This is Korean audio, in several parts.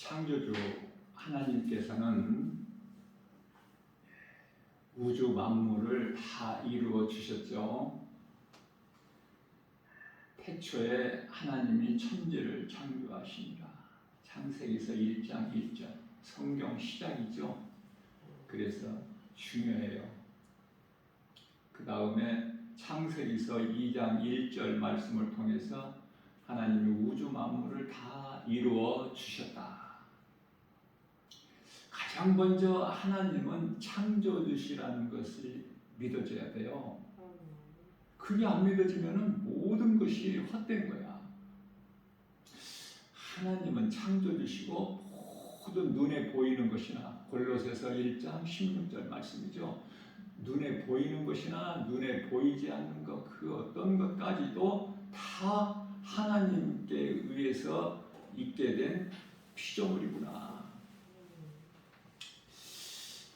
창조주 하나님께서는 우주 만물을 다 이루어 주셨죠. 태초에 하나님이 천지를 창조하십니다. 창세기서 1장 1절 성경 시작이죠. 그래서 중요해요. 그 다음에 창세기서 2장 1절 말씀을 통해서 하나님이 우주 만물을 다 이루어 주셨다. 가장 먼저 하나님은 창조주시라는 것을 믿어줘야 돼요. 그게 안 믿어지면 모든 것이 헛된 거야. 하나님은 창조주시고 모든 눈에 보이는 것이나 골로새서 1장 16절 말씀이죠. 눈에 보이는 것이나 눈에 보이지 않는 것, 그 어떤 것까지도 다 하나님께 의해서 있게 된 피조물이구나.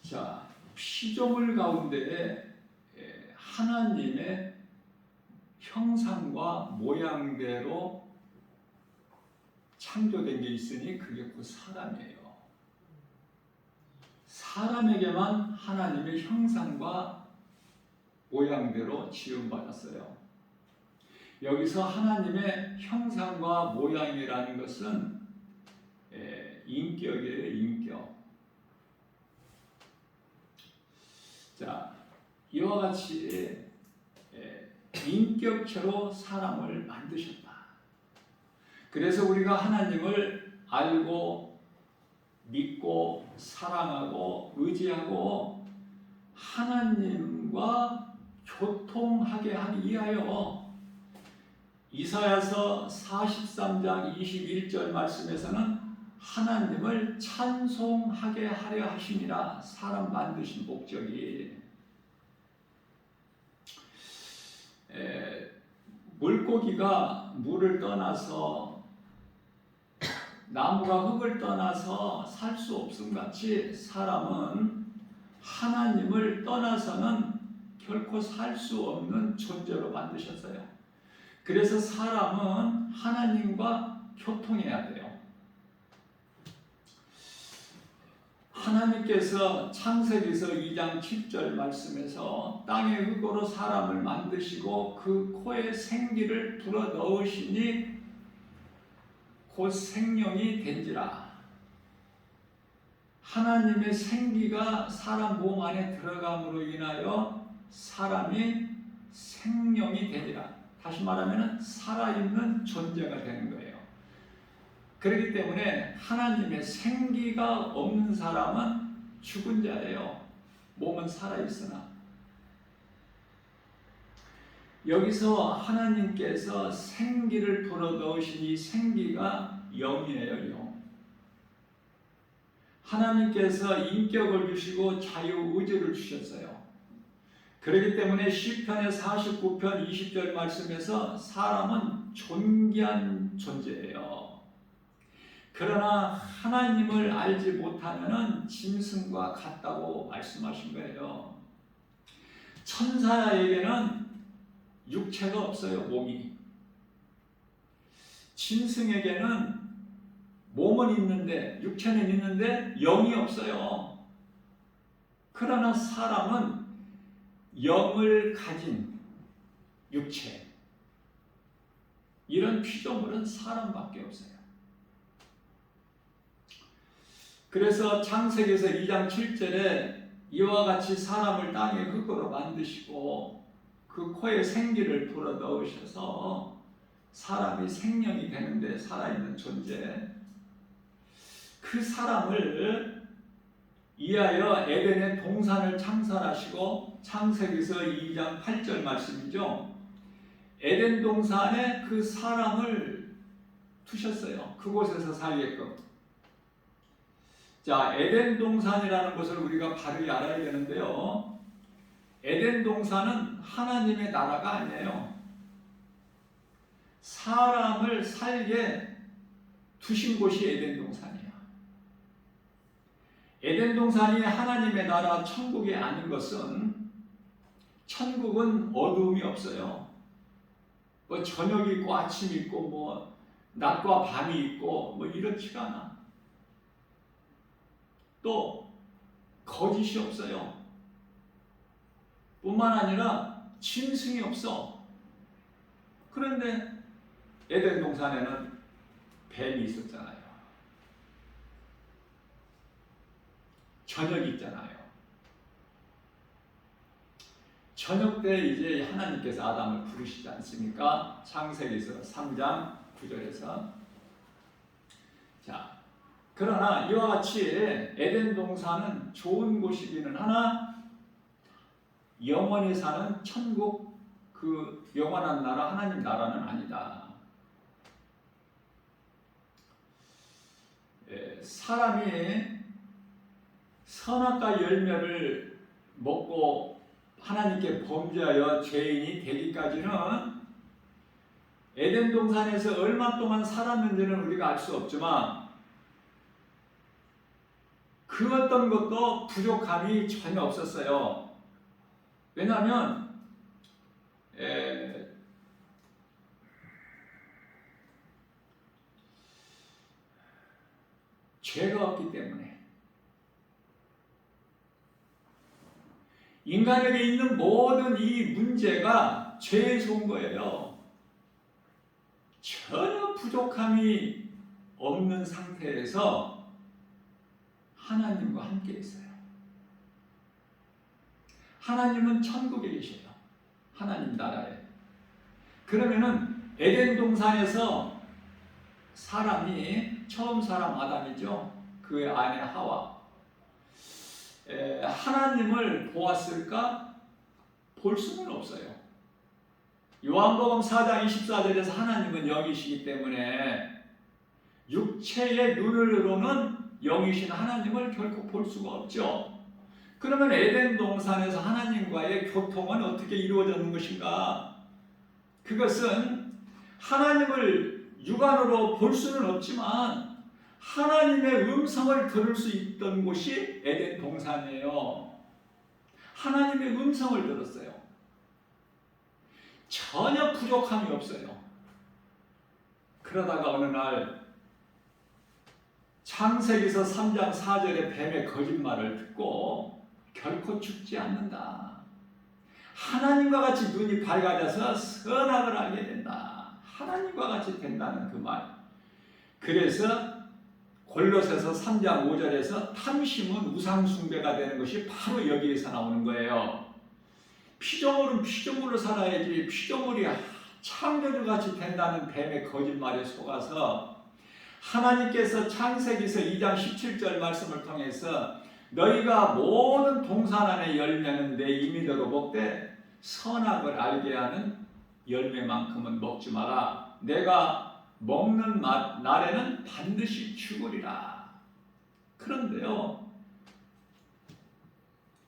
자, 피조물 가운데 하나님의 형상과 모양대로 창조된 게 있으니 그게 곧 사람이에요. 사람에게만 하나님의 형상과 모양대로 지음받았어요. 여기서 하나님의 형상과 모양이라는 것은 인격이에요, 인격. 자, 이와 같이 인격체로 사람을 만드셨다. 그래서 우리가 하나님을 알고 믿고 사랑하고 의지하고 하나님과 교통하게 하기 위하여 이사야서 43장 21절 말씀에서는 하나님을 찬송하게 하려 하심이라. 사람 만드신 목적이 물고기가 물을 떠나서 나무가 흙을 떠나서 살 수 없음 같이 사람은 하나님을 떠나서는 결코 살 수 없는 존재로 만드셨어요. 그래서 사람은 하나님과 교통해야 돼요. 하나님께서 창세기서 2장 7절 말씀에서 땅의 흙으로 사람을 만드시고 그 코에 생기를 불어 넣으시니 곧 생명이 된지라. 하나님의 생기가 사람 몸 안에 들어감으로 인하여 사람이 생명이 되니라. 다시 말하면 살아있는 존재가 되는 거예요. 그렇기 때문에 하나님의 생기가 없는 사람은 죽은 자예요. 몸은 살아있으나. 여기서 하나님께서 생기를 불어넣으신 이 생기가 영이에요, 영. 하나님께서 인격을 주시고 자유의지를 주셨어요. 그렇기 때문에 시편의 49편 20절 말씀에서 사람은 존귀한 존재예요. 그러나 하나님을 알지 못하면 짐승과 같다고 말씀하신 거예요. 천사에게는 육체가 없어요, 몸이. 짐승에게는 몸은 있는데, 육체는 있는데 영이 없어요. 그러나 사람은 영을 가진 육체, 이런 피조물은 사람밖에 없어요. 그래서 창세기서 2장 7절에 이와 같이 사람을 땅의 흙으로 만드시고 그 코에 생기를 불어 넣으셔서 사람이 생명이 되는데, 살아있는 존재, 그 사람을 이하여 에덴의 동산을 창설하시고, 창세기서 2장 8절 말씀이죠. 에덴 동산에 그 사람을 두셨어요. 그곳에서 살게끔. 자, 에덴 동산이라는 것을 우리가 바로 알아야 되는데요. 에덴 동산은 하나님의 나라가 아니에요. 사람을 살게 두신 곳이 에덴 동산이에요. 에덴 동산이 하나님의 나라 천국이 아닌 것은, 천국은 어두움이 없어요. 뭐 저녁이 있고 아침이 있고 뭐 낮과 밤이 있고 뭐 이렇지가 않아. 또 거짓이 없어요. 뿐만 아니라 짐승이 없어. 그런데 에덴 동산에는 뱀이 있었잖아요. 저녁이 있잖아요. 저녁 때 이제 하나님께서 아담을 부르시지 않습니까? 창세기서 3장 9절에서. 자, 그러나 이와 같이 에덴 동산은 좋은 곳이기는 하나 영원히 사는 천국, 그 영원한 나라, 하나님 나라는 아니다. 사람이 선악과 열매를 먹고 하나님께 범죄하여 죄인이 되기까지는 에덴 동산에서 얼마 동안 살았는지는 우리가 알 수 없지만 그 어떤 것도 부족함이 전혀 없었어요. 왜냐하면 죄가 없기 때문에. 인간에게 있는 모든 이 문제가 죄에서 온 거예요. 전혀 부족함이 없는 상태에서 하나님과 함께 있어요. 하나님은 천국에 계셔요. 하나님 나라에. 그러면은 에덴 동산에서 사람이 처음 사람 아담이죠. 그 아내 하와. 하나님을 보았을까? 볼 수는 없어요. 요한복음 4장 24절에서 하나님은 영이시기 때문에 육체의 눈으로는 영이신 하나님을 결코 볼 수가 없죠. 그러면 에덴 동산에서 하나님과의 교통은 어떻게 이루어졌는 것인가? 그것은 하나님을 육안으로 볼 수는 없지만 하나님의 음성을 들을 수 있던 곳이 에덴 동산이에요. 하나님의 음성을 들었어요. 전혀 부족함이 없어요. 그러다가 어느 날 창세기서 3장 4절의 뱀의 거짓말을 듣고 결코 죽지 않는다. 하나님과 같이 눈이 밝아져서 선악을 알게 된다. 하나님과 같이 된다는 그 말. 그래서 골로새서 3장 5절에서 탐심은 우상숭배가 되는 것이 바로 여기에서 나오는 거예요. 피조물은 피조물로 살아야지 피조물이 창조주같이 된다는 뱀의 거짓말에 속아서 하나님께서 창세기서 2장 17절 말씀을 통해서 너희가 모든 동산 안의 열매는 내 임의대로 먹되 선악을 알게 하는 열매만큼은 먹지 마라. 내가 먹는 날에는 반드시 죽으리라. 그런데요,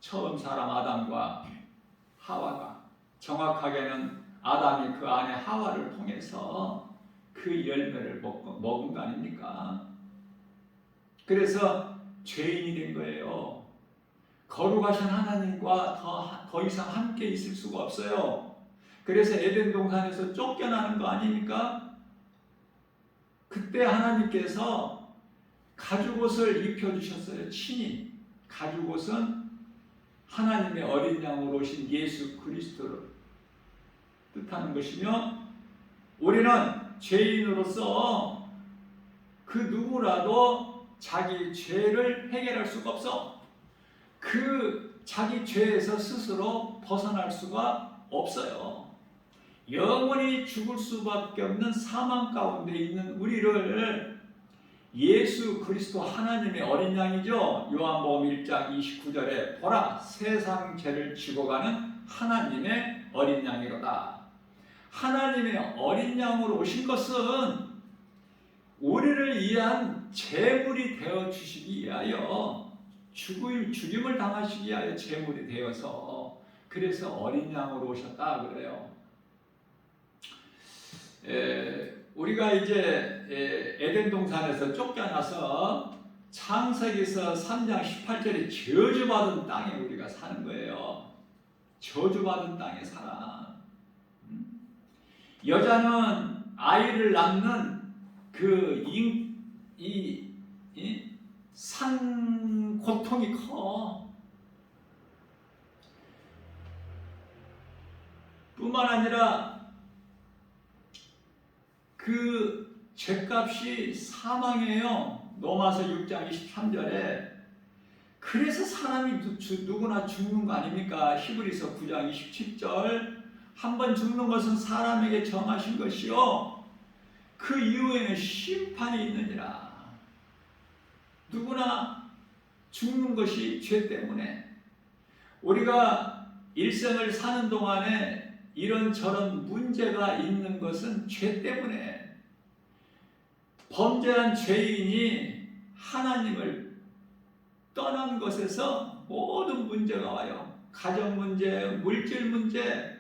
처음 사람 아담과 하와가, 정확하게는 아담이 그 아내 하와를 통해서 그 열매를 먹은 거 아닙니까? 그래서 죄인이 된 거예요. 거룩하신 하나님과 더 이상 함께 있을 수가 없어요. 그래서 에덴 동산에서 쫓겨나는 거 아닙니까? 그때 하나님께서 가죽옷을 입혀주셨어요. 친히. 가죽옷은 하나님의 어린 양으로 오신 예수 그리스도를 뜻하는 것이며, 우리는 죄인으로서 그 누구라도 자기 죄를 해결할 수가 없어. 그 자기 죄에서 스스로 벗어날 수가 없어요. 영원히 죽을 수밖에 없는 사망 가운데 있는 우리를 예수 그리스도 하나님의 어린 양이죠. 요한복음 1장 29절에 보라 세상 죄를 지고 가는 하나님의 어린 양이로다. 하나님의 어린 양으로 오신 것은 우리를 위한 제물이 되어 주시기 위하여, 죽임을 당하시기 위하여 제물이 되어서, 그래서 어린 양으로 오셨다 그래요. 우리가 이제 에덴 동산에서 쫓겨나서 창세기서 3장 18절에 저주받은 땅에 우리가 사는 거예요. 저주받은 땅에 살아. 여자는 아이를 낳는 그 산 고통이 커. 뿐만 아니라 그 죄값이 사망이에요. 로마서 6장 23절에. 그래서 사람이 누구나 죽는 거 아닙니까? 히브리서 9장 27절. 한 번 죽는 것은 사람에게 정하신 것이요 그 이후에는 심판이 있느니라. 누구나 죽는 것이 죄 때문에. 우리가 일생을 사는 동안에 이런저런 문제가 있는 것은 죄 때문에. 범죄한 죄인이 하나님을 떠난 것에서 모든 문제가 와요. 가정 문제, 물질 문제,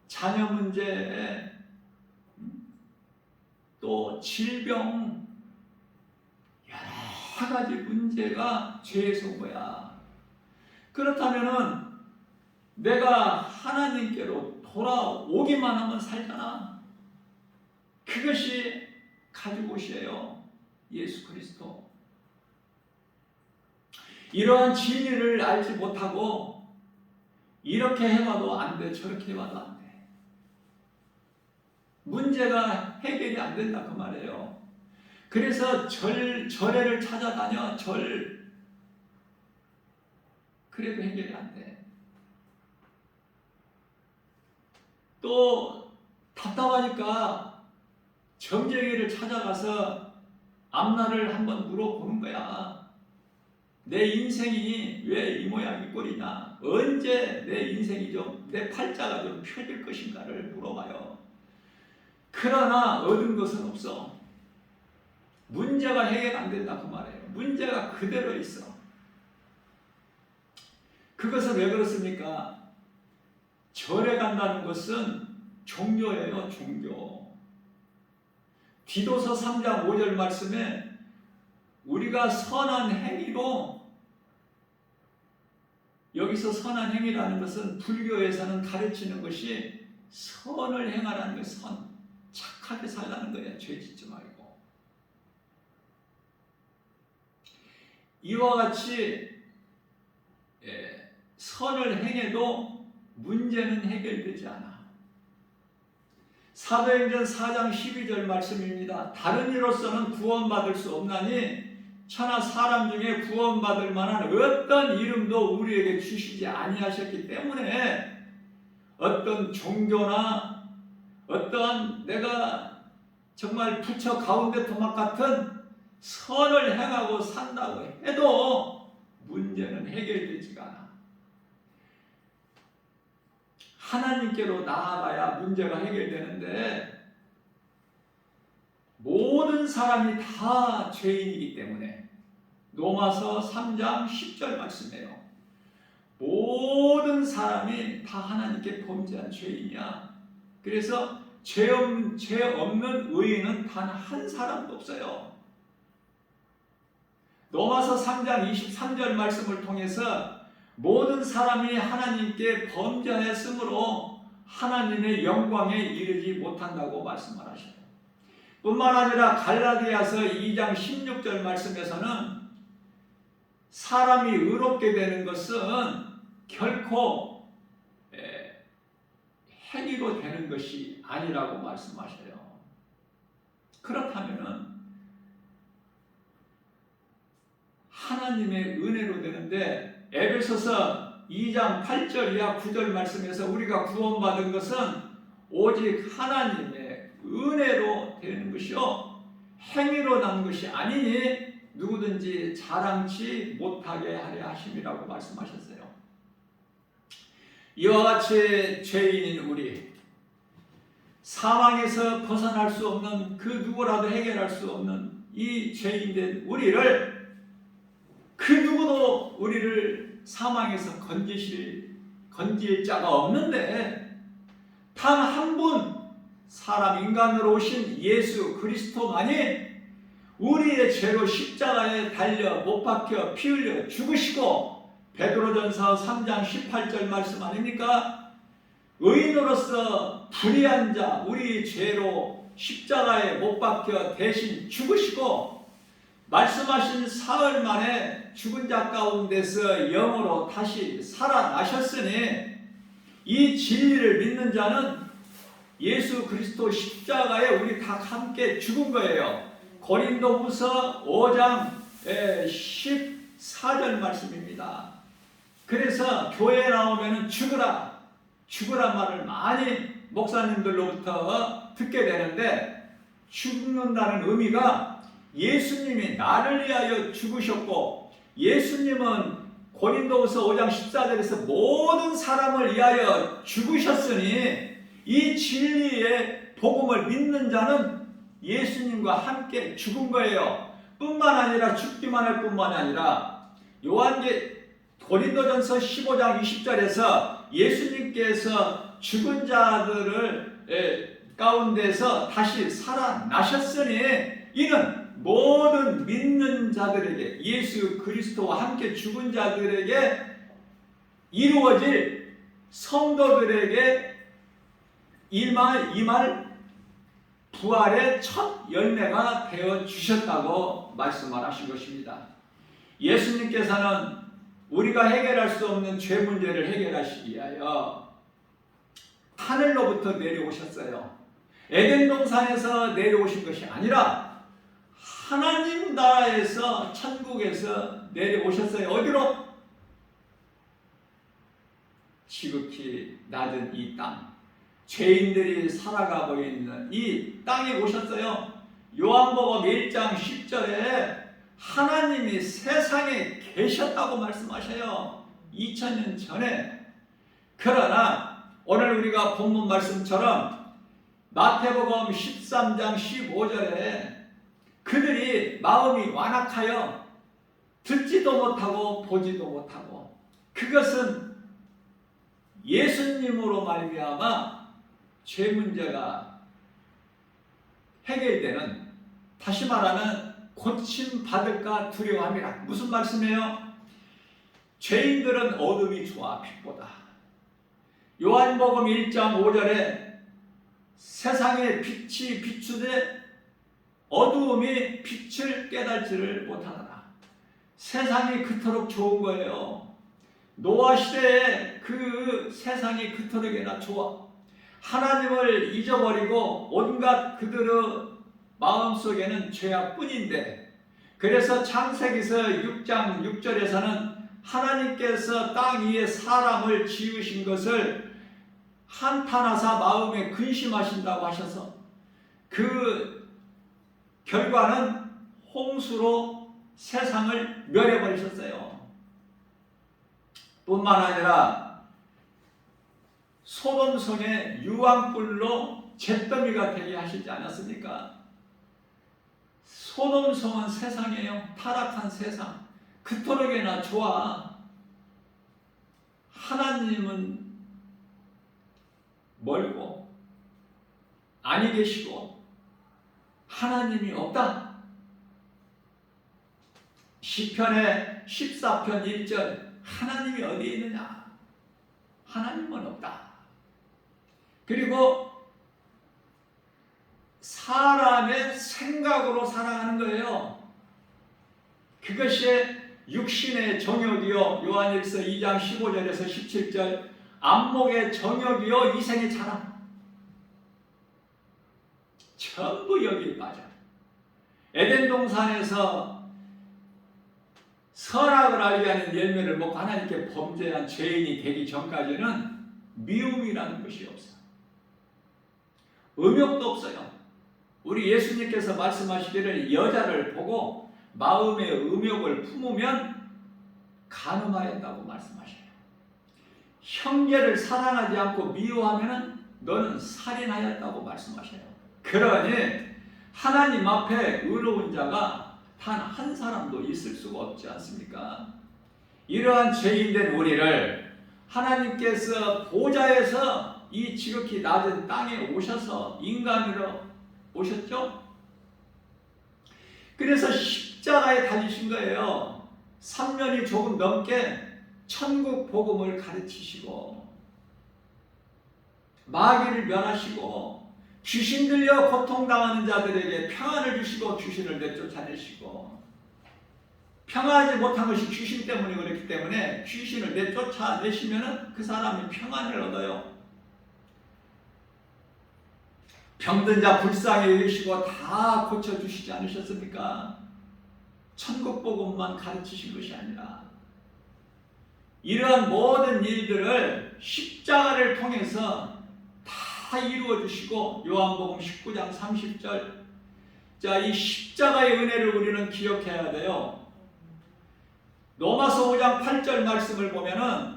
자녀 문제, 또 질병, 여러 가지 문제가 죄에서 온 거야. 그렇다면은 내가 하나님께로 돌아오기만 하면 살잖아. 그것이 가죽옷이에요. 예수 그리스도. 이러한 진리를 알지 못하고 이렇게 해봐도 안 돼, 저렇게 해봐도 안 돼. 문제가 해결이 안 된다 그 말이에요. 그래서 절에를 찾아다녀. 절. 그래도 해결이 안 돼. 또 답답하니까 점쟁이를 찾아가서 앞날을 한번 물어보는 거야. 내 인생이 왜 이 모양 이 꼴이냐, 언제 내 인생이 좀, 내 팔자가 좀 펴질 것인가를 물어봐요. 그러나 얻은 것은 없어. 문제가 해결 안 된다 그 말이에요. 문제가 그대로 있어. 그것은 왜 그렇습니까? 절에 간다는 것은 종교예요, 종교. 디도서 3장 5절 말씀에 우리가 선한 행위로, 여기서 선한 행위라는 것은 불교에서는 가르치는 것이 선을 행하라는 거예요. 선. 착하게 살라는 거예요. 죄 짓지 말고. 이와 같이 선을 행해도 문제는 해결되지 않아. 사도행전 4장 12절 말씀입니다. 다른 이로서는 구원받을 수 없나니 천하 사람 중에 구원받을 만한 어떤 이름도 우리에게 주시지 아니하셨기 때문에 어떤 종교나 어떠한 내가 정말 부처 가운데 토막 같은 선을 행하고 산다고 해도 문제는 해결되지가 않아. 하나님께로 나아가야 문제가 해결되는데 모든 사람이 다 죄인이기 때문에 로마서 3장 10절 말씀이에요. 모든 사람이 다 하나님께 범죄한 죄인이야. 그래서 죄 없는 의인은 단 한 사람도 없어요. 로마서 3장 23절 말씀을 통해서 모든 사람이 하나님께 범죄하였으므로 하나님의 영광에 이르지 못한다고 말씀을 하셔요. 뿐만 아니라 갈라디아서 2장 16절 말씀에서는 사람이 의롭게 되는 것은 결코 행위로 되는 것이 아니라고 말씀하셔요. 그렇다면은 하나님의 은혜로 되는데 에베소서 2장 8절 이하 9절 말씀에서 우리가 구원받은 것은 오직 하나님의 은혜로 되는 것이요 행위로 난 것이 아니니 누구든지 자랑치 못하게 하려 하심이라고 말씀하셨어요. 이와 같이 죄인인 우리, 사망에서 벗어날 수 없는 그 누구라도 해결할 수 없는 이 죄인된 우리를, 그 누구도 우리를 사망에서 건질 자가 없는데 단 한 분 사람 인간으로 오신 예수 그리스도만이 우리의 죄로 십자가에 달려 못 박혀 피 흘려 죽으시고, 베드로전서 3장 18절 말씀 아닙니까? 의인으로서 불의한 자 우리 죄로 십자가에 못 박혀 대신 죽으시고 말씀하신 사흘 만에 죽은 자 가운데서 영으로 다시 살아나셨으니 이 진리를 믿는 자는 예수 그리스도 십자가에 우리 다 함께 죽은 거예요. 고린도후서 5장 14절 말씀입니다. 그래서 교회에 나오면 죽으라 말을 많이 목사님들로부터 듣게 되는데, 죽는다는 의미가 예수님이 나를 위하여 죽으셨고, 예수님은 고린도후서 5장 14절에서 모든 사람을 위하여 죽으셨으니 이 진리의 복음을 믿는 자는 예수님과 함께 죽은 거예요. 뿐만 아니라 죽기만 할 뿐만 아니라 고린도전서 15장 20절에서 예수님께서 죽은 자들을 가운데서 다시 살아나셨으니 이는 모든 믿는 자들에게, 예수 그리스도와 함께 죽은 자들에게 이루어질 성도들에게 임할 부활의 첫 열매가 되어 주셨다고 말씀을 하신 것입니다. 예수님께서는 우리가 해결할 수 없는 죄 문제를 해결하시기 위하여 하늘로부터 내려오셨어요. 에덴 동산에서 내려오신 것이 아니라 하나님 나라에서, 천국에서 내려오셨어요. 어디로? 지극히 낮은 이 땅, 죄인들이 살아가고 있는 이 땅에 오셨어요. 요한복음 1장 10절에 하나님이 세상에 계셨다고 말씀하셔요. 2000년 전에. 그러나 오늘 우리가 본문 말씀처럼 마태복음 13장 15절에 그들이 마음이 완악하여 듣지도 못하고 보지도 못하고, 그것은 예수님으로 말미암아 죄 문제가 해결되는, 다시 말하면 고침 받을까 두려워함이라. 무슨 말씀이에요? 죄인들은 어둠이 좋아 빛보다. 요한복음 1장 5절에 세상에 빛이 비추되 어두움이 빛을 깨달지를 못하더라. 세상이 그토록 좋은 거예요. 노아 시대에 그 세상이 그토록이나 좋아. 하나님을 잊어버리고 온갖 그들의 마음속에는 죄악뿐인데, 그래서 창세기서 6장 6절에서는 하나님께서 땅 위에 사람을 지으신 것을 한탄하사 마음에 근심하신다고 하셔서 그 결과는 홍수로 세상을 멸해버리셨어요. 뿐만 아니라 소돔성에 유황불로 잿더미가 되게 하시지 않았습니까? 소돔성은 세상이에요. 타락한 세상. 그토록이나 좋아. 하나님은 멀고 아니 계시고 하나님이 없다. 시편의 14편 1절, 하나님이 어디에 있느냐? 하나님은 없다. 그리고 사람의 생각으로 살아가는 거예요. 그것이 육신의 정욕이요, 요한일서 2장 15절에서 17절, 안목의 정욕이요 이생의 자랑. 전부 여기에 빠져. 에덴 동산에서 선악을 알게 하는 열매를 먹고 하나님께 범죄한 죄인이 되기 전까지는 미움이라는 것이 없어. 음욕도 없어요. 우리 예수님께서 말씀하시기를 여자를 보고 마음의 음욕을 품으면 간음하였다고 말씀하셔요. 형제를 사랑하지 않고 미워하면 너는 살인하였다고 말씀하셔요. 그러니 하나님 앞에 의로운 자가 단 한 사람도 있을 수가 없지 않습니까? 이러한 죄인된 우리를 하나님께서 보좌에서 이 지극히 낮은 땅에 오셔서 인간으로 오셨죠? 그래서 십자가에 달리신 거예요. 3년이 조금 넘게 천국 복음을 가르치시고 마귀를 멸하시고 귀신 들려 고통당하는 자들에게 평안을 주시고 귀신을 내쫓아내시고 평안하지 못한 것이 귀신 때문에 그렇기 때문에 귀신을 내쫓아내시면 그 사람이 평안을 얻어요. 병든 자 불쌍히 여기시고 다 고쳐주시지 않으셨습니까? 천국 복음만 가르치신 것이 아니라 이러한 모든 일들을 십자가를 통해서 다 이루어 주시고, 요한복음 19장 30절, 자, 이 십자가의 은혜를 우리는 기억해야 돼요. 로마서 5장 8절 말씀을 보면은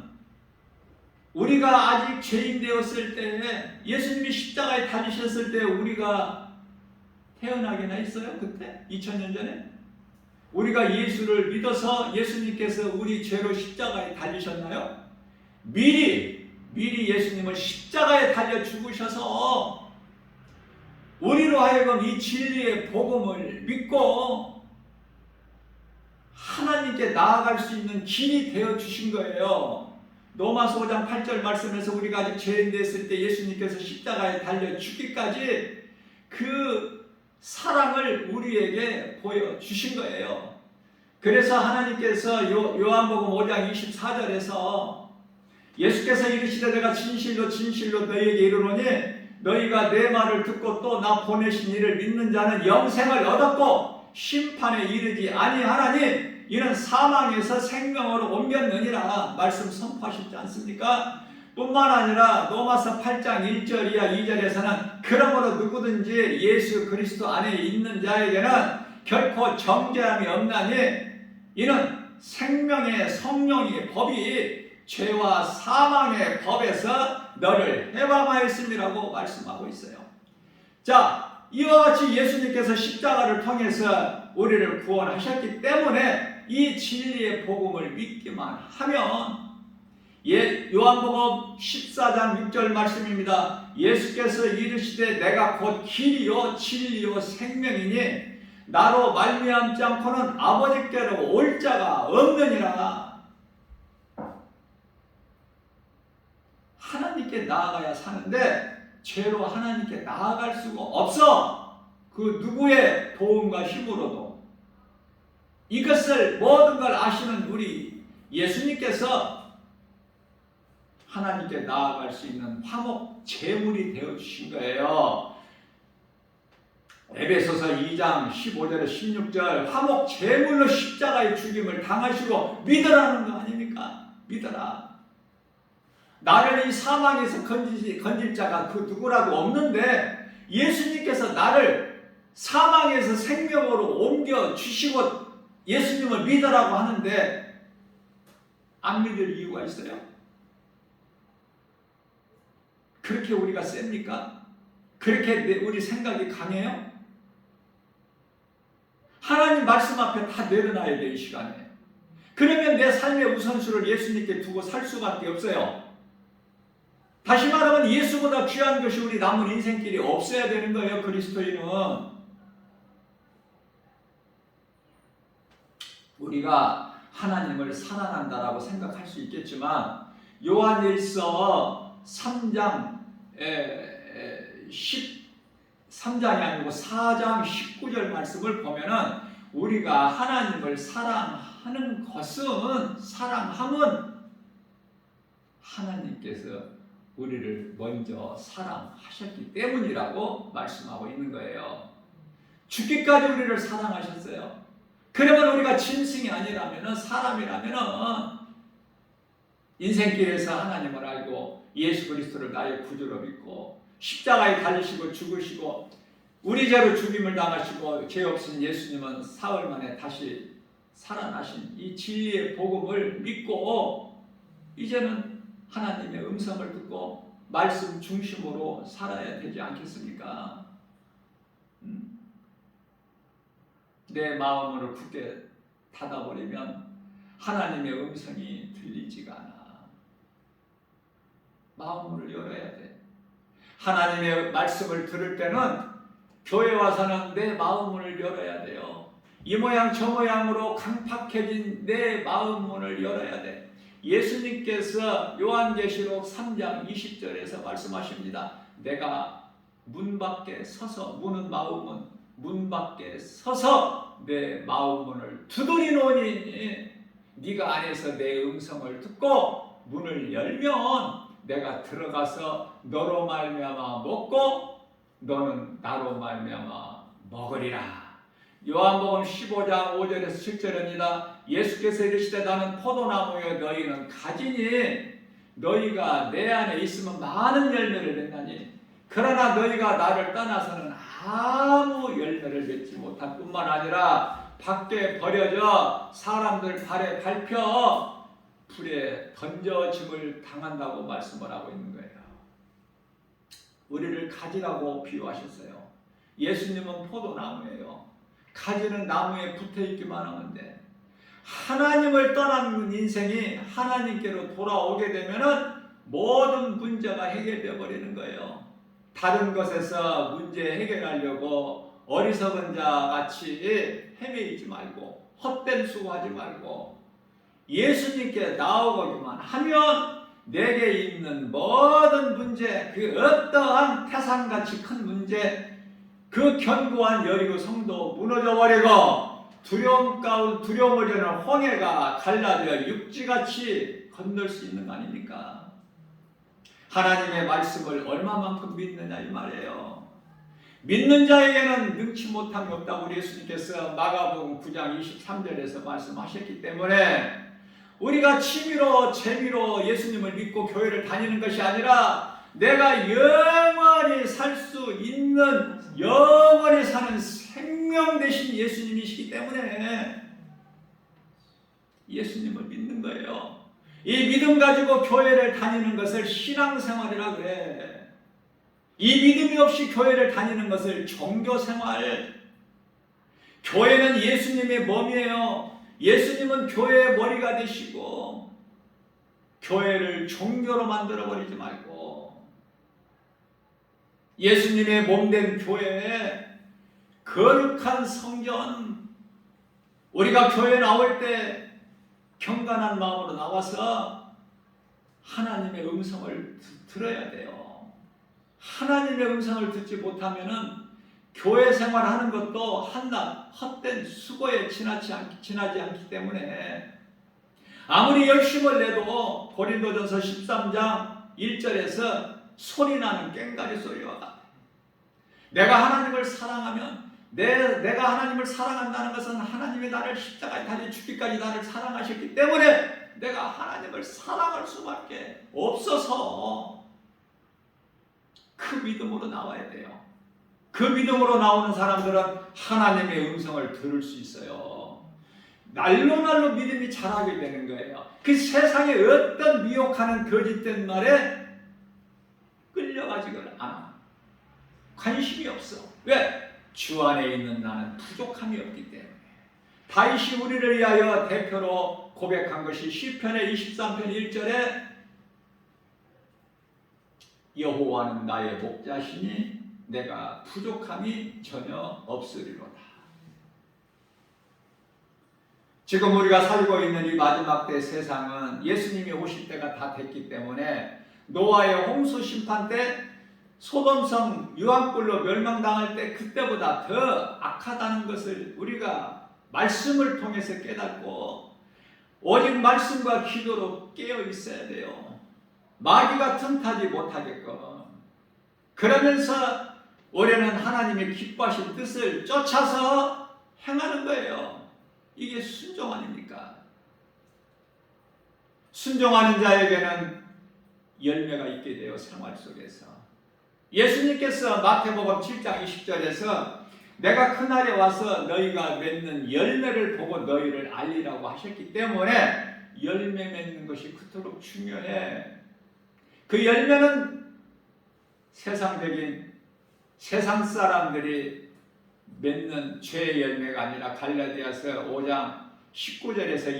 우리가 아직 죄인 되었을 때에, 예수님이 십자가에 달리셨을 때 우리가 태어나게나 했어요? 그때? 2000년 전에? 우리가 예수를 믿어서 예수님께서 우리 죄로 십자가에 달리셨나요? 미리 예수님을 십자가에 달려 죽으셔서 우리로 하여금 이 진리의 복음을 믿고 하나님께 나아갈 수 있는 길이 되어 주신 거예요. 로마서 5장 8절 말씀에서 우리가 아직 죄인 됐을 때 예수님께서 십자가에 달려 죽기까지 그 사랑을 우리에게 보여주신 거예요. 그래서 하나님께서 요한복음 5장 24절에서 예수께서 이르시되 내가 진실로 너희에게 이르노니 너희가 내 말을 듣고 또 나 보내신 이를 믿는 자는 영생을 얻었고 심판에 이르지 아니하나니 이는 사망에서 생명으로 옮겼느니라 말씀 선포하셨지 않습니까? 뿐만 아니라 로마서 8장 1절 이하 2절에서는 그러므로 누구든지 예수 그리스도 안에 있는 자에게는 결코 정죄함이 없나니 이는 생명의 성령의 법이 죄와 사망의 법에서 너를 해방하였음이라고 말씀하고 있어요. 자, 이와 같이 예수님께서 십자가를 통해서 우리를 구원하셨기 때문에 이 진리의 복음을 믿기만 하면, 요한복음 14장 6절 말씀입니다. 예수께서 이르시되 내가 곧 길이요 진리요 생명이니 나로 말미암지 않고는 아버지께로 올 자가 없느니라. 하나님께 나아가야 사는데 죄로 하나님께 나아갈 수가 없어. 그 누구의 도움과 힘으로도. 이것을 모든 걸 아시는 우리 예수님께서 하나님께 나아갈 수 있는 화목 제물이 되어주신 거예요. 에베소서 2장 15절에 16절 화목 제물로 십자가의 죽임을 당하시고 믿으라는 거 아닙니까? 믿어라. 나를 이 사망에서 건질 자가 그 누구라도 없는데 예수님께서 나를 사망에서 생명으로 옮겨주시고 예수님을 믿으라고 하는데 안 믿을 이유가 있어요? 그렇게 우리가 셉니까? 그렇게 우리 생각이 강해요? 하나님 말씀 앞에 다 내려놔야 돼, 이 시간에. 그러면 내 삶의 우선수를 예수님께 두고 살 수밖에 없어요. 다시 말하면 예수보다 귀한 것이 우리 남은 인생길이 없어야 되는 거예요, 그리스도인은. 우리가 하나님을 사랑한다라고 생각할 수 있겠지만 요한일서 3장 13장이 아니고 4장 19절 말씀을 보면은 우리가 하나님을 사랑하는 것은, 사랑함은 하나님께서 우리를 먼저 사랑하셨기 때문이라고 말씀하고 있는 거예요. 죽기까지 우리를 사랑하셨어요. 그러면 우리가 짐승이 아니라면, 사람이라면 인생길에서 하나님을 알고 예수 그리스도를 나의 구주로 믿고 십자가에 달리시고 죽으시고 우리 죄로 죽임을 당하시고 죄 없으신 예수님은 사흘 만에 다시 살아나신 이 진리의 복음을 믿고 이제는 하나님의 음성을 듣고 말씀 중심으로 살아야 되지 않겠습니까? 내 마음을 굳게 닫아버리면 하나님의 음성이 들리지가 않아. 마음을 열어야 돼. 하나님의 말씀을 들을 때는 교회 와서는 내 마음을 열어야 돼요. 이 모양 저 모양으로 강팍해진 내 마음 문을 열어야 돼. 예수님께서 요한계시록 3장 20절에서 말씀하십니다. 내가 문 밖에 서서 무는 마음은 문 밖에 서서 내 마음 문을 두드리노니 네가 안에서 내 음성을 듣고 문을 열면 내가 들어가서 너로 말미암아 먹고 너는 나로 말미암아 먹으리라. 요한복음 15장 5절에서 7절입니다. 예수께서 이르시되 나는 포도나무여 너희는 가지니 너희가 내 안에 있으면 많은 열매를 맺나니 그러나 너희가 나를 떠나서는 아무 열매를 맺지 못할 뿐만 아니라 밖에 버려져 사람들 발에 밟혀 불에 던져짐을 당한다고 말씀을 하고 있는 거예요. 우리를 가지라고 비유하셨어요. 예수님은 포도나무예요. 가지는 나무에 붙어있기만 하면 돼. 하나님을 떠난 인생이 하나님께로 돌아오게 되면은 모든 문제가 해결되어 버리는 거예요. 다른 것에서 문제 해결하려고 어리석은 자 같이 헤매이지 말고 헛된 수고하지 말고 예수님께 나오기만 하면 내게 있는 모든 문제, 그 어떠한 태산같이 큰 문제, 그 견고한 여리고 성도 무너져 버리고 두려움을 주는 홍해가 갈라져 육지같이 건널 수 있는 거 아닙니까? 하나님의 말씀을 얼마만큼 믿느냐 이 말이에요. 믿는 자에게는 능치 못함이 없다고 우리 예수님께서 마가복음 9장 23절에서 말씀하셨기 때문에 우리가 취미로 재미로 예수님을 믿고 교회를 다니는 것이 아니라 내가 영원히 살 수 있는 영원히 사는 생명 되신 예수님이시기 때문에 예수님을 믿는 거예요. 이 믿음 가지고 교회를 다니는 것을 신앙생활이라 그래. 이 믿음이 없이 교회를 다니는 것을 종교생활. 교회는 예수님의 몸이에요. 예수님은 교회의 머리가 되시고 교회를 종교로 만들어버리지 말고 예수님의 몸된 교회에 거룩한 성전, 우리가 교회 나올 때 경건한 마음으로 나와서 하나님의 음성을 들어야 돼요. 하나님의 음성을 듣지 못하면은 교회 생활하는 것도 한낱 헛된 수고에 지나지 않기 때문에 아무리 열심을 내도 고린도전서 13장 1절에서 소리나는 꽹과리 소리와 같아요. 내가 하나님을 사랑하면 내가 하나님을 사랑한다는 것은 하나님이 나를 십자가에 달려 죽기까지 나를 사랑하셨기 때문에 내가 하나님을 사랑할 수밖에 없어서 그 믿음으로 나와야 돼요. 그 믿음으로 나오는 사람들은 하나님의 음성을 들을 수 있어요. 날로 믿음이 자라게 되는 거예요. 그 세상에 어떤 미혹하는 거짓된 말에 끌려가지를 않아. 관심이 없어. 왜? 주 안에 있는 나는 부족함이 없기 때문에. 다윗이 우리를 위하여 대표로 고백한 것이 시편의 23편 1절에 여호와는 나의 목자시니 내가 부족함이 전혀 없으리로다. 지금 우리가 살고 있는 이 마지막 때 세상은 예수님이 오실 때가 다 됐기 때문에 노아의 홍수 심판 때 소돔성 유황불로 멸망당할 때 그때보다 더 악하다는 것을 우리가 말씀을 통해서 깨닫고 오직 말씀과 기도로 깨어 있어야 돼요. 마귀가 틈타지 못하게끔. 그러면서 올해는 하나님의 기뻐하신 뜻을 쫓아서 행하는 거예요. 이게 순종 아닙니까? 순종하는 자에게는 열매가 있게 돼요. 생활 속에서. 예수님께서 마태복음 7장 20절에서 내가 그날에 와서 너희가 맺는 열매를 보고 너희를 알리라고 하셨기 때문에 열매 맺는 것이 그토록 중요해. 그 열매는 세상적인 세상 사람들이 맺는 죄의 열매가 아니라 갈라디아서 5장 19절에서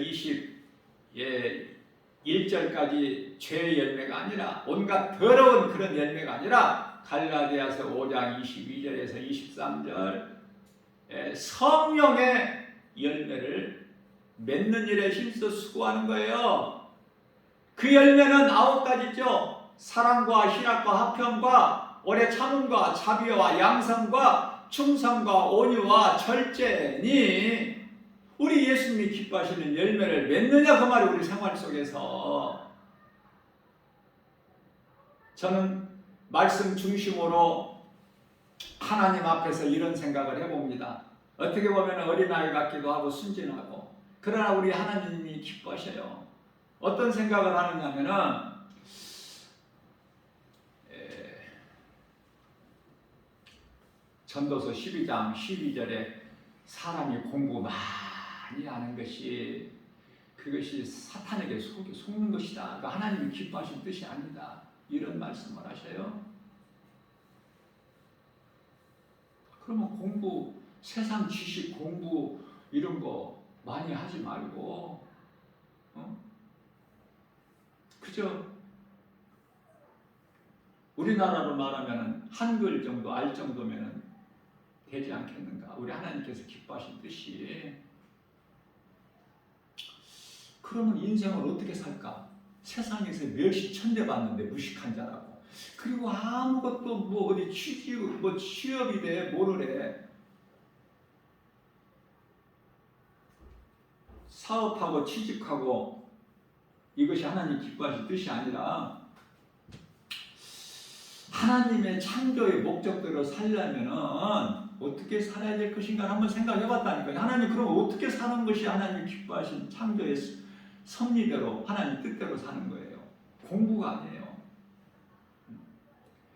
21절까지 죄의 열매가 아니라 온갖 더러운 그런 열매가 아니라 갈라디아서 5장 22절에서 23절 성령의 열매를 맺는 일에 힘써 수고하는 거예요. 그 열매는 9가지죠. 사랑과 희락과 화평과 오래 참음과 자비와 양성과 충성과 온유와 절제니 우리 예수님이 기뻐하시는 열매를 맺느냐 그 말이 우리 생활 속에서. 저는 말씀 중심으로 하나님 앞에서 이런 생각을 해봅니다. 어떻게 보면 어린아이 같기도 하고 순진하고, 그러나 우리 하나님이 기뻐하셔요. 어떤 생각을 하느냐면은 전도서 12장 12절에 사람이 공부 많이 하는 것이 그것이 사탄에게 속는 것이다. 그러니까 하나님이 기뻐하신 뜻이 아니다. 이런 말씀을 하셔요. 그러면 공부, 세상 지식 공부 이런 거 많이 하지 말고 그저 우리나라로 말하면 한글 정도 알 정도면 되지 않겠는가? 우리 하나님께서 기뻐하신 뜻이. 그러면 인생을 어떻게 살까? 세상에서 멸시 천대받는데 무식한 자라고. 그리고 아무것도 뭐 어디 취업이 돼 뭐를 해. 사업하고 취직하고 이것이 하나님 기뻐하신 뜻이 아니라 하나님의 창조의 목적대로 살려면은 어떻게 살아야 될 것인가 한번 생각해 봤다니까요. 하나님 그럼 어떻게 사는 것이 하나님 기뻐하신 창조의 섭리대로 하나님 뜻대로 사는 거예요. 공부가 아니에요.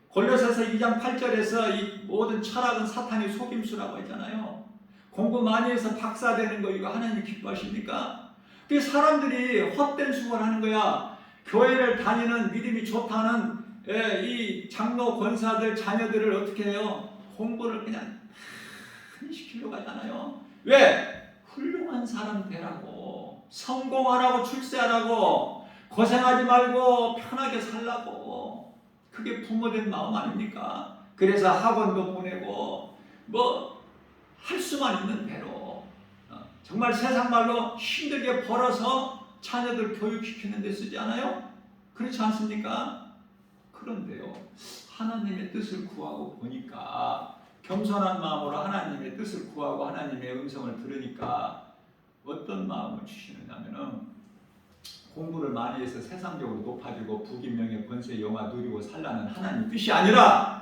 골로새서 2장 8절에서 이 모든 철학은 사탄의 속임수라고 했잖아요. 공부 많이 해서 박사 되는 거 이거 하나님 기뻐하십니까? 그 사람들이 헛된 수고를 하는 거야. 교회를 다니는 믿음이 좋다는 이 장로 권사들 자녀들을 어떻게 해요? 공부를 그냥 시키려고 하잖아요. 왜? 훌륭한 사람 되라고, 성공하라고, 출세하라고, 고생하지 말고 편하게 살라고. 그게 부모된 마음 아닙니까? 그래서 학원도 보내고 뭐 할 수만 있는 대로 정말 세상 말로 힘들게 벌어서 자녀들 교육시키는 데 쓰지 않아요? 그렇지 않습니까? 그런데요, 하나님의 뜻을 구하고 보니까, 겸손한 마음으로 하나님의 뜻을 구하고 하나님의 음성을 들으니까 어떤 마음을 주시느냐면은 공부를 많이 해서 세상적으로 높아지고 부귀 명예 권세 영화 누리고 살라는 하나님 뜻이 아니라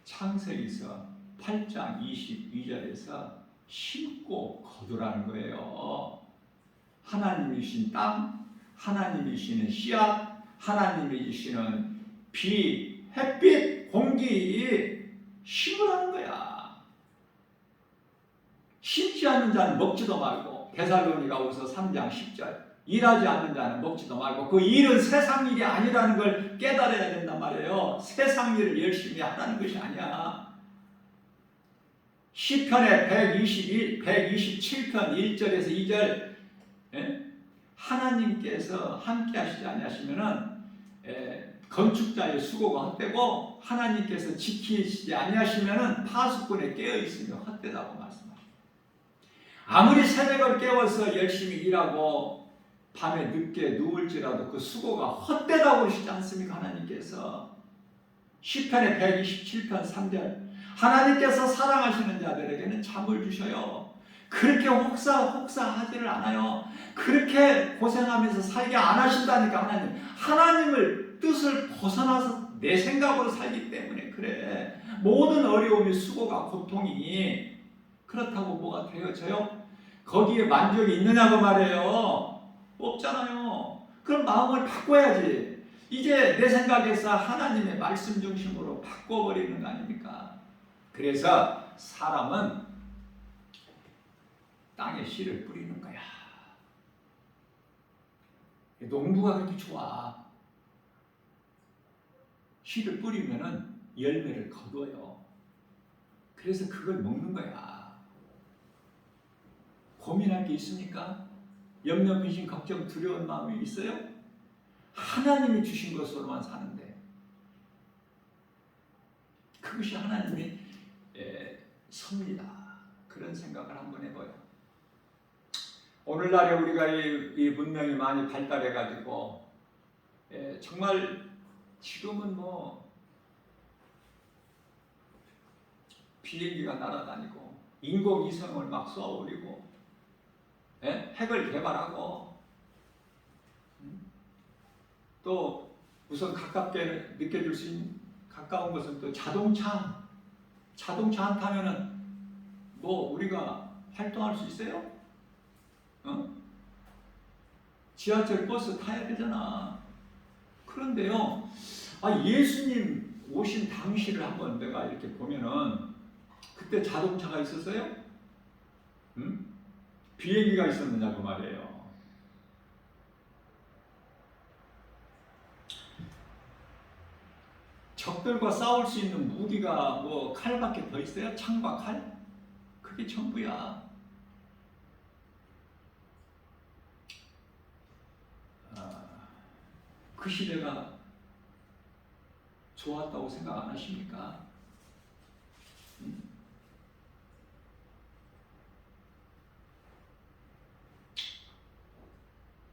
창세기서 8장 22절에서 심고 거두라는 거예요. 하나님이 주신 땅, 하나님이 주시는 씨앗, 하나님이 주시는 비, 햇빛, 공기 심으라는 거야. 심지 않는 자는 먹지도 말고, 데살로니가후서 3장 10절, 일하지 않는 자는 먹지도 말고. 그 일은 세상 일이 아니라는 걸 깨달아야 된단 말이에요. 세상 일을 열심히 하라는 것이 아니야. 시편의 127편 1절에서 2절, 하나님께서 함께 하시지 아니하시면은 건축자의 수고가 헛되고, 하나님께서 지키시지 아니하시면은 파수꾼에 깨어 있으며 헛되다고 말씀하십니다. 아무리 새벽을 깨워서 열심히 일하고 밤에 늦게 누울지라도 그 수고가 헛되다고 그러시지 않습니까? 하나님께서. 시편의 127편 3절, 하나님께서 사랑하시는 자들에게는 잠을 주셔요. 그렇게 혹사하지를 않아요. 그렇게 고생하면서 살게 안 하신다니까. 하나님을 뜻을 벗어나서 내 생각으로 살기 때문에 그래. 모든 어려움이, 수고가, 고통이 그렇다고 뭐가 되어져요? 거기에 만족이 있느냐고 말해요. 없잖아요. 그럼 마음을 바꿔야지. 이제 내 생각에서 하나님의 말씀 중심으로 바꿔버리는 거 아닙니까? 그래서 사람은 땅에 씨를 뿌리는 거야. 농부가 그렇게 좋아. 씨를 뿌리면은 열매를 거둬요. 그래서 그걸 먹는 거야. 고민할 게 있습니까? 염려, 근심, 걱정, 두려운 마음이 있어요? 하나님이 주신 것으로만 사는데, 그것이 하나님의 섭니다. 그런 생각을 한번 해봐요. 오늘날에 우리가 이 문명이 많이 발달해가지고 정말 지금은 뭐 비행기가 날아다니고 인공위성을 막 쏘아올리고 핵을 개발하고 또 우선 가깝게 느껴질 수 있는 가까운 것은 또 자동차 안 타면은 뭐 우리가 활동할 수 있어요? 지하철 버스 타야 되잖아. 그런데요, 예수님 오신 당시를 한번 내가 이렇게 보면은 그때 자동차가 있었어요? 비행기가 있었느냐고 말이에요. 적들과 싸울 수 있는 무기가 뭐 칼밖에 더 있어요? 창과 칼? 그게 전부야. 그 시대가 좋았다고 생각 안 하십니까?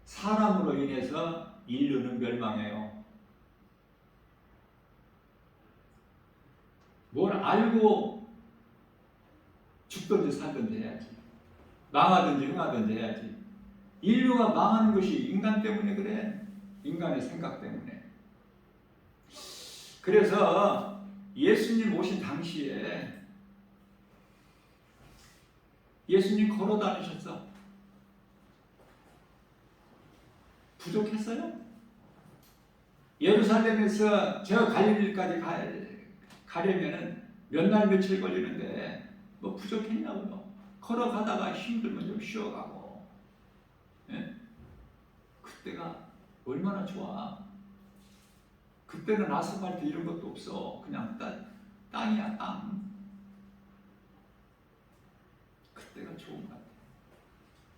사람으로 인해서 인류는 멸망해요. 뭘 알고 죽든지 살든지 해야지. 망하든지 흥하든지 해야지. 인류가 망하는 것이 인간 때문에 그래. 인간의 생각 때문에. 그래서 예수님 오신 당시에 예수님 걸어 다니셨어. 부족했어요? 예루살렘에서 저 갈릴리까지 가려면은 몇 날 며칠 걸리는데 뭐 부족했냐고요. 걸어가다가 힘들면 좀 쉬어가고. 그때가 얼마나 좋아. 그때는 아스팔트 이런 것도 없어. 그냥 땅이야, 땅. 그때가 좋은 것 같아.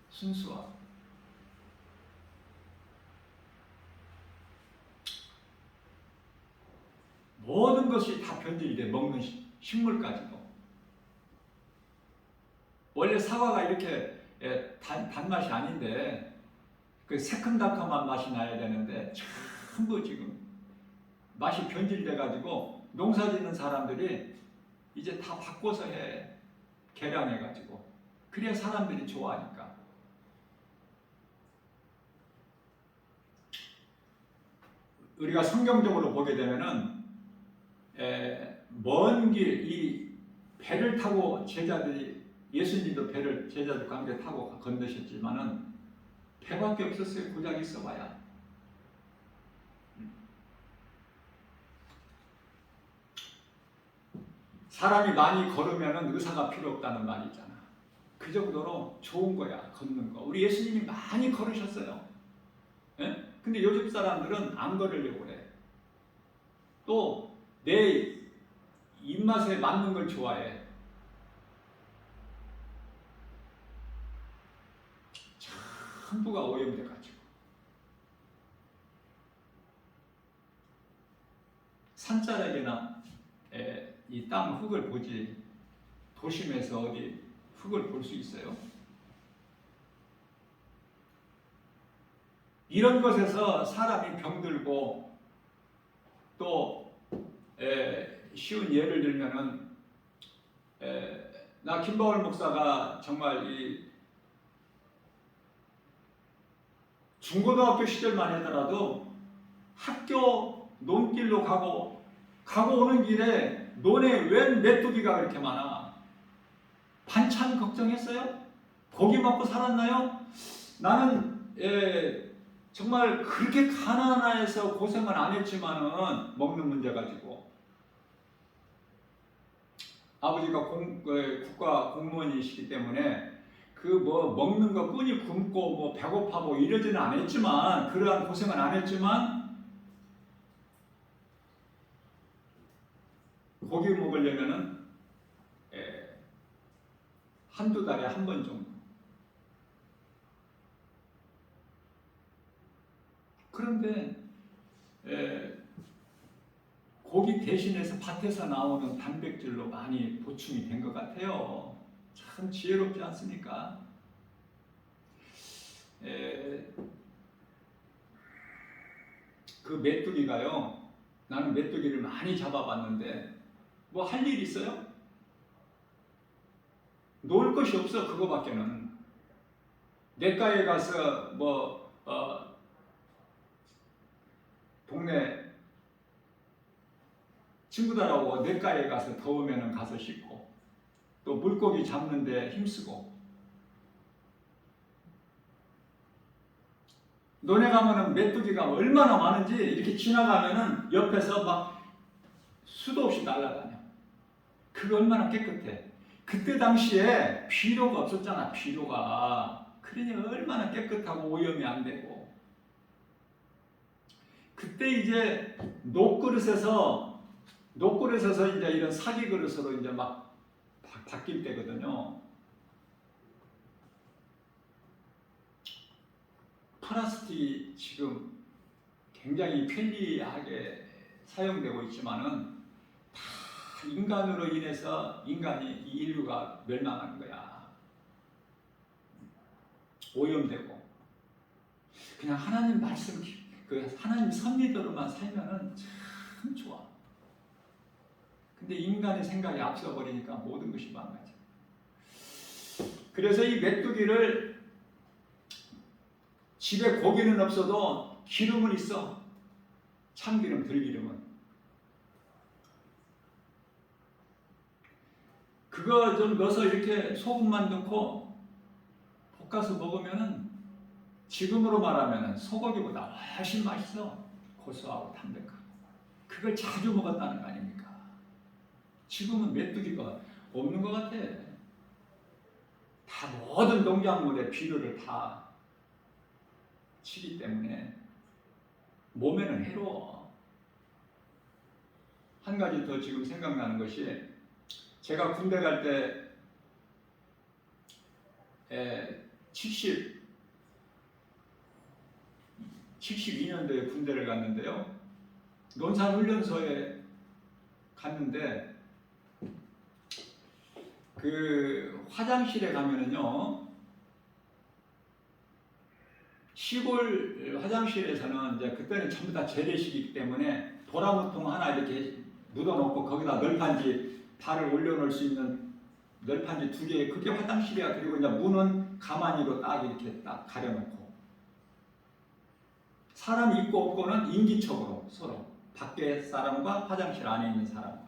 순수하고. 모든 것이 다 변질돼. 먹는 식물까지도. 원래 사과가 이렇게 단맛이 아닌데 그 새콤달콤한 맛이 나야 되는데 전부 지금 맛이 변질돼 가지고 농사 짓는 사람들이 이제 다 바꿔서 해. 개량해 가지고. 그래야 사람들이 좋아하니까. 우리가 성경적으로 보게 되면은 먼 길 이 배를 타고 제자들이 예수님도 배를 제자들과 함께 타고 건너셨지만은 배밖에 없었어요. 고작 있어봐야. 사람이 많이 걸으면은 의사가 필요 없다는 말이 있잖아. 그 정도로 좋은 거야, 걷는 거. 우리 예수님이 많이 걸으셨어요. 근데 요즘 사람들은 안 걸으려고 그래. 또 내 입맛에 맞는 걸 좋아해. 전부가 오염돼가지고. 산자락이나 이 땅 흙을 보지 도심에서 어디 흙을 볼 수 있어요? 이런 것에서 사람이 병들고 또 쉬운 예를 들면은 나 김바울 목사가 정말 이 중고등학교 시절만 하더라도 학교 논길로 가고 오는 길에 논에 웬 메뚜기가 그렇게 많아. 반찬 걱정했어요? 고기 먹고 살았나요? 나는 정말 그렇게 가난해서 고생을 안 했지만은 먹는 문제 가지고 아버지가 국가 공무원이시기 때문에 그 뭐 먹는 거 끈이 굶고 뭐 배고파고 이러지는 않았지만 그러한 고생은 안 했지만 고기 먹으려면은 한두 달에 한 번 정도. 그런데 고기 대신해서 밭에서 나오는 단백질로 많이 보충이 된 것 같아요. 참 지혜롭지 않습니까? 그 메뚜기가요. 나는 메뚜기를 많이 잡아봤는데 뭐 할 일 있어요? 놀 것이 없어. 그거밖에는. 내과에 가서 동네 친구들하고 내과에 가서 더우면 가서 씻고, 또 물고기 잡는데 힘쓰고, 논에 가면은 메뚜기가 얼마나 많은지 이렇게 지나가면은 옆에서 막 수도 없이 날아다녀. 그거 얼마나 깨끗해. 그때 당시에 비료가 없었잖아. 비료가. 그러니 얼마나 깨끗하고 오염이 안 되고. 그때 이제 녹그릇에서 이제 이런 사기 그릇으로 이제 막 바뀔 때거든요. 플라스틱이 지금 굉장히 편리하게 사용되고 있지만은 다 인간으로 인해서 이 인류가 멸망하는 거야. 오염되고. 그냥 하나님 말씀, 하나님 섭리대로만 살면은 참 좋아. 근데 인간의 생각이 앞서버리니까 모든 것이 망가져. 그래서 이 메뚜기를, 집에 고기는 없어도 기름은 있어. 참기름, 들기름은. 그거 좀 넣어서 이렇게 소금만 넣고 볶아서 먹으면은 지금으로 말하면은 소고기보다 훨씬 맛있어. 고소하고 담백하고. 그걸 자주 먹었다는 거 아닙니까? 지금은 메뚜기가 없는 것 같아. 다 모든 농작물에 비료를 다 치기 때문에 몸에는 해로워. 한 가지 더 지금 생각나는 것이, 제가 군대 갈 때 72년도에 군대를 갔는데요. 논산훈련소에 갔는데 그 화장실에 가면은요, 시골 화장실에서는 이제 그때는 전부 다 재래식이기 때문에 도라무통 하나 이렇게 묻어놓고 거기다 널판지, 발을 올려놓을 수 있는 널판지 2개, 그게 화장실이야. 그리고 이제 문은 가만히로 딱 이렇게 딱 가려놓고, 사람 있고 없고는 인기척으로 서로, 밖에 사람과 화장실 안에 있는 사람과.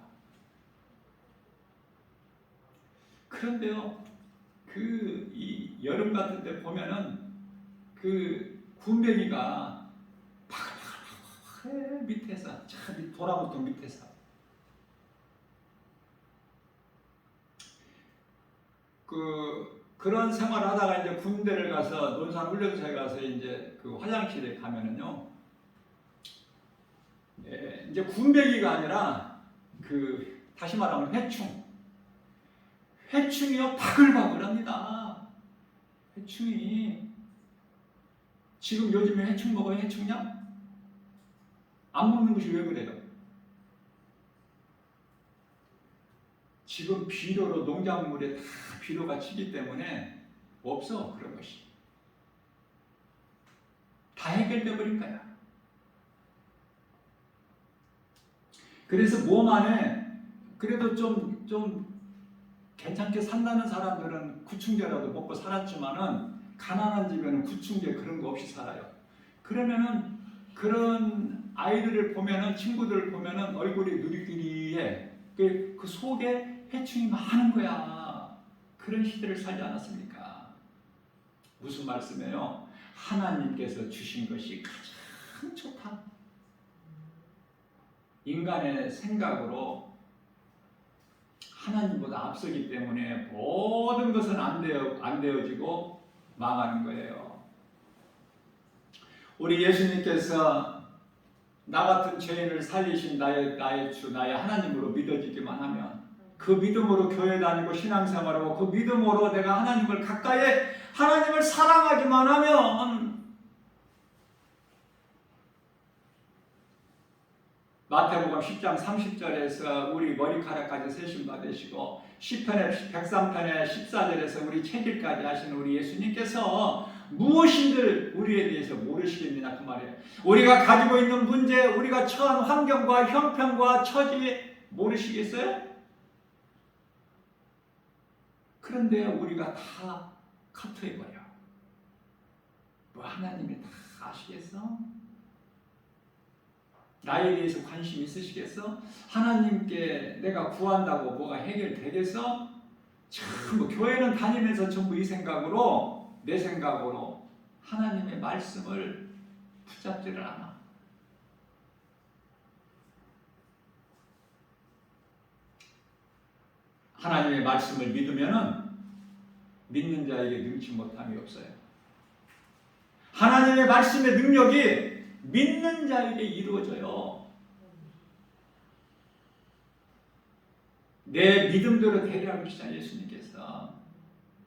그런데요, 이 여름 같은 때 보면은 그 군뱅이가 바글바글 밑에서, 참 도라무통 밑에서 그런 생활을 하다가 이제 군대를 가서 논산 훈련소에 가서 이제 그 화장실에 가면은요, 이제 군뱅이가 아니라 다시 말하면 회충이요 바글바글합니다. 회충이. 지금 요즘에 해충 먹어요? 해충약? 안 먹는 것이 왜 그래요? 지금 비료로, 농작물에 다 비료가 치기 때문에 없어. 그런 것이 다 해결돼 버린 거야. 그래서 몸 안에 그래도 좀 괜찮게 산다는 사람들은 구충제라도 먹고 살았지만은, 가난한 집에는 구충제 그런 거 없이 살아요. 그러면은 그런 아이들을 보면은, 친구들을 보면은 얼굴이 누리끼리해. 그 속에 해충이 많은 거야. 그런 시대를 살지 않았습니까? 무슨 말씀이에요? 하나님께서 주신 것이 가장 좋다. 인간의 생각으로 하나님보다 앞서기 때문에 모든 것은 안 되어지고 망하는 거예요. 우리 예수님께서 나 같은 죄인을 살리신 나의 주, 나의 하나님으로 믿어지기만 하면, 그 믿음으로 교회 다니고 신앙생활하고 그 믿음으로 내가 하나님을 가까이, 하나님을 사랑하기만 하면, 마태복음 10장 30절에서 우리 머리카락까지 세심 받으시고, 시편의 103편의 14절에서 우리 체질까지 하신 우리 예수님께서 무엇인들 우리에 대해서 모르시겠느냐 그 말이에요. 우리가 가지고 있는 문제, 우리가 처한 환경과 형편과 처지 모르시겠어요? 그런데 우리가 다 카트해버려. 뭐 하나님이 다 아시겠어? 나에 대해서 관심 있으시겠어? 하나님께 내가 구한다고 뭐가 해결되겠어? 전부 교회는 다니면서 전부 이 생각으로, 내 생각으로 하나님의 말씀을 붙잡지를 않아. 하나님의 말씀을 믿으면은 믿는 자에게 능치 못함이 없어요. 하나님의 말씀의 능력이 믿는 자에게 이루어져요. 내 믿음대로 되리라 그러시잖아요. 예수님께서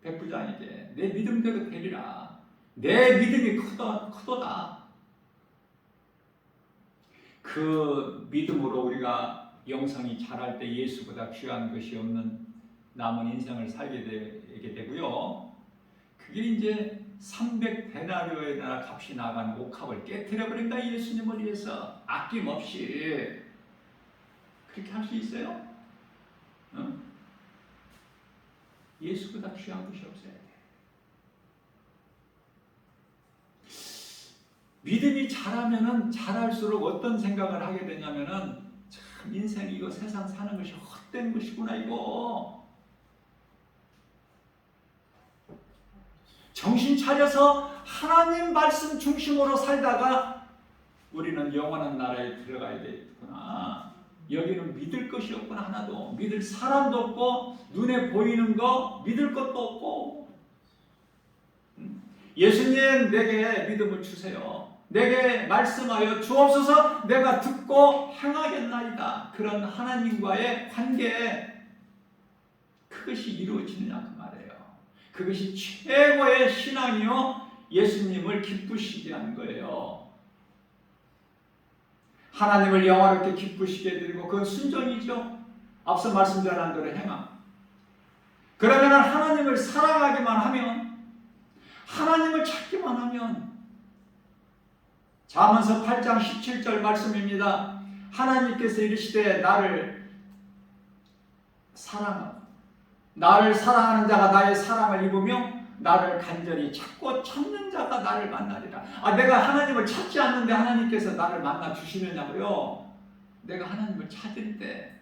백부장에게 내 믿음대로 되리라. 내 믿음이 크도다. 그 믿음으로 우리가 영성이 자랄 때 예수보다 귀한 것이 없는 남은 인생을 살게 되게 되고요. 그게 이제 300데나리오에나 값이 나간 옥합을 깨트려 버린다. 예수님을 위해서 아낌없이. 그렇게 할 수 있어요? 응? 예수보다 귀한 것이 없어야 돼. 믿음이 자라면은 자랄수록 어떤 생각을 하게 되냐면은 참 인생 이거 세상 사는 것이 헛된 것이구나 이거. 정신 차려서 하나님 말씀 중심으로 살다가 우리는 영원한 나라에 들어가야 되겠구나. 여기는 믿을 것이 없구나. 하나도 믿을 사람도 없고 눈에 보이는 거 믿을 것도 없고. 예수님 내게 믿음을 주세요. 내게 말씀하여 주옵소서. 내가 듣고 행하겠나이다. 그런 하나님과의 관계, 그것이 이루어지느냐 그 말이에요. 그것이 최고의 신앙이요 예수님을 기쁘시게 하는 거예요. 하나님을 영화롭게 기쁘시게 드리고 그건 순종이죠. 앞서 말씀드린 대로 행함. 그러면 하나님을 사랑하기만 하면, 하나님을 찾기만 하면, 잠언서 8장 17절 말씀입니다. 하나님께서 이르시되 나를 사랑하는 자가 나의 사랑을 입으며 나를 간절히 찾고 찾는 자가 나를 만나리라. 내가 하나님을 찾지 않는데 하나님께서 나를 만나 주시느냐고요? 내가 하나님을 찾을 때,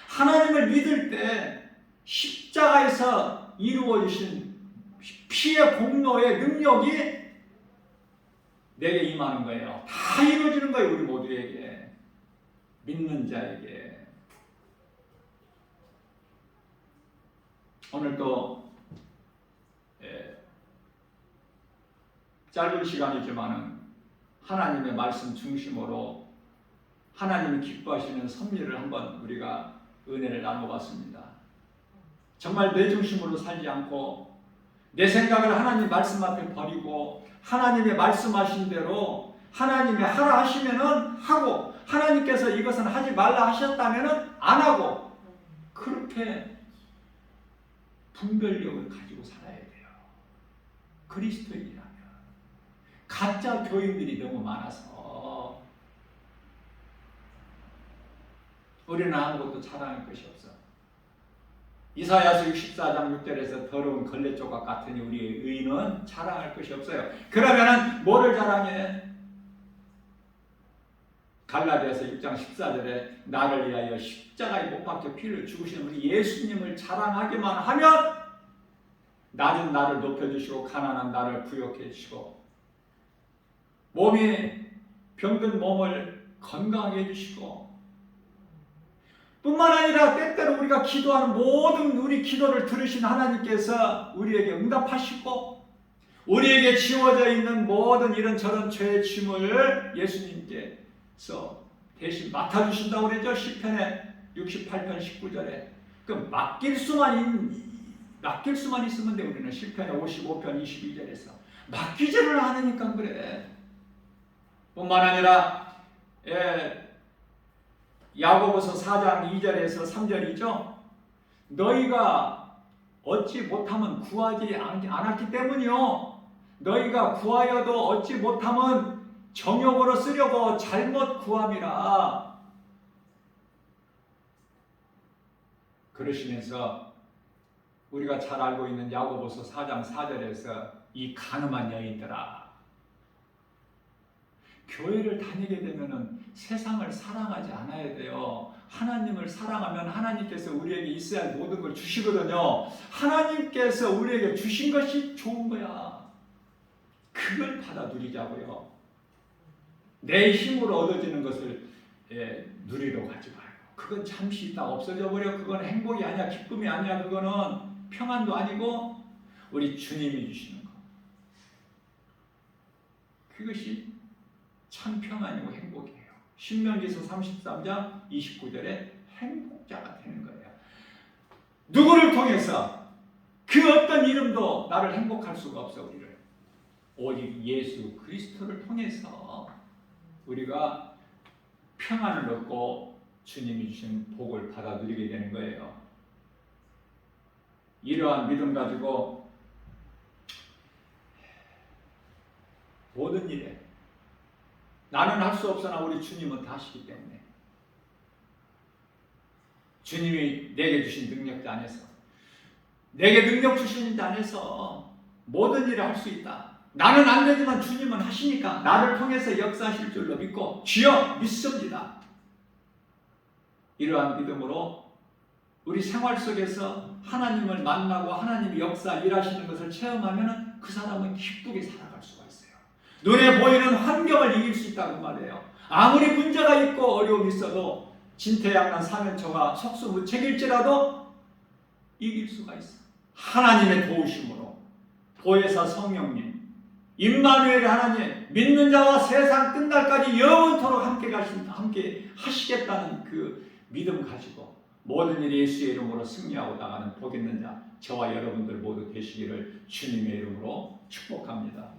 하나님을 믿을 때 십자가에서 이루어지신 피의 공로의 능력이 내게 임하는 거예요. 다 이루어지는 거예요. 우리 모두에게, 믿는 자에게. 오늘 또 짧은 시간이지만 하나님의 말씀 중심으로 하나님이 기뻐하시는 섭리를 한번 우리가 은혜를 나눠봤습니다. 정말 내 중심으로 살지 않고 내 생각을 하나님 말씀 앞에 버리고 하나님의 말씀하신 대로 하나님이 하라 하시면은 하고, 하나님께서 이것은 하지 말라 하셨다면은 안 하고, 그렇게 분별력을 가지고 살아야 돼요. 그리스도인이라면. 가짜 교인들이 너무 많아서 우리는 아무것도 자랑할 것이 없어. 이사야서 64장 6절에서 더러운 걸레 조각 같으니 우리의 의인은 자랑할 것이 없어요. 그러면은 뭐를 자랑해? 갈라디아서 6장 14절에 나를 위하여 십자가에 못 박혀 피를 죽으신 우리 예수님을 자랑하기만 하면 낮은 나를 높여주시고 가난한 나를 부욕해 주시고 몸이 병든 몸을 건강하게 해주시고, 뿐만 아니라 때때로 우리가 기도하는 모든 우리 기도를 들으신 하나님께서 우리에게 응답하시고 우리에게 지워져 있는 모든 이런저런 죄의 짐을 예수님께서 대신 맡아주신다고 그러죠. 시편의 68편 19절에. 그 맡길 수만 있으면 돼. 우리는 시편의 55편 22절에서 맡기지를 않으니까 그래. 뿐만 아니라 야고보서 4장 2절에서 3절이죠. 너희가 얻지 못하면 구하지 않았기 때문이요. 너희가 구하여도 얻지 못하면 정욕으로 쓰려고 잘못 구함이라. 그러시면서 우리가 잘 알고 있는 야고보서 4장 4절에서 이 간음한 여인들아, 교회를 다니게 되면은 세상을 사랑하지 않아야 돼요. 하나님을 사랑하면 하나님께서 우리에게 있어야 할 모든 걸 주시거든요. 하나님께서 우리에게 주신 것이 좋은 거야. 그걸 받아 누리자고요. 내 힘으로 얻어지는 것을 누리러 가지 말고, 그건 잠시 있다가 없어져 버려. 그건 행복이 아니야, 기쁨이 아니야, 그거는 평안도 아니고 우리 주님이 주시는 거. 그것이 참 평안이고 행복이에요. 신명기서 33장 29절에 행복자가 되는 거예요. 누구를 통해서? 그 어떤 이름도 나를 행복할 수가 없어. 우리를 오직 예수 그리스도를 통해서 우리가 평안을 얻고 주님이 주신 복을 받아 누리게 되는 거예요. 이러한 믿음 가지고 모든 일에, 나는 할 수 없으나 우리 주님은 다 하시기 때문에, 주님이 내게 주신 능력자 안에서, 내게 능력 주신 자 안에서 모든 일을 할 수 있다. 나는 안 되지만 주님은 하시니까 나를 통해서 역사하실 줄로 믿고 주여 믿습니다. 이러한 믿음으로 우리 생활 속에서 하나님을 만나고 하나님이 역사 일하시는 것을 체험하면 그 사람은 기쁘게 살아갈 수가 있어요. 눈에 보이는 환경을 이길 수 있다고 말해요. 아무리 문제가 있고 어려움이 있어도 진퇴양난 사면초가 속수무책일지라도 이길 수가 있어요. 하나님의 도우심으로, 보혜사 성령님, 임마누엘 하나님, 믿는 자와 세상 끝날까지 영원토록 함께 하시겠다는 그 믿음 가지고 모든 일 예수의 이름으로 승리하고 나가는 복 있는 자, 저와 여러분들 모두 되시기를 주님의 이름으로 축복합니다.